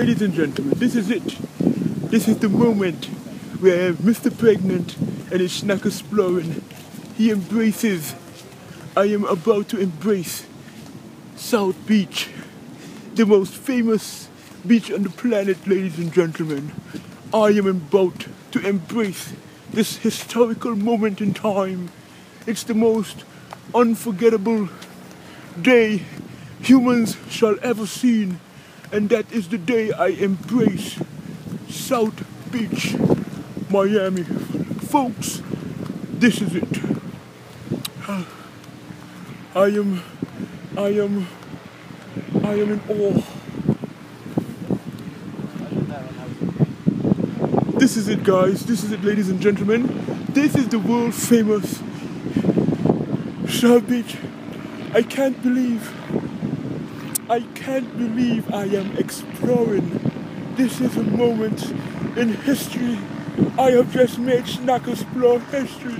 Ladies and gentlemen, this is it. This is the moment where Mr. Pregnant and his snack exploring, he embraces, I am about to embrace South Beach, the most famous beach on the planet, ladies and gentlemen. I am about to embrace this historical moment in time. It's the most unforgettable day humans shall ever see. And that is the day I embrace South Beach, Miami. Folks, this is it. I am in awe. This is it, guys. This is it, ladies and gentlemen. This is the world famous South Beach. I can't believe I am exploring. This is a moment in history. I have just made Snack Explore history.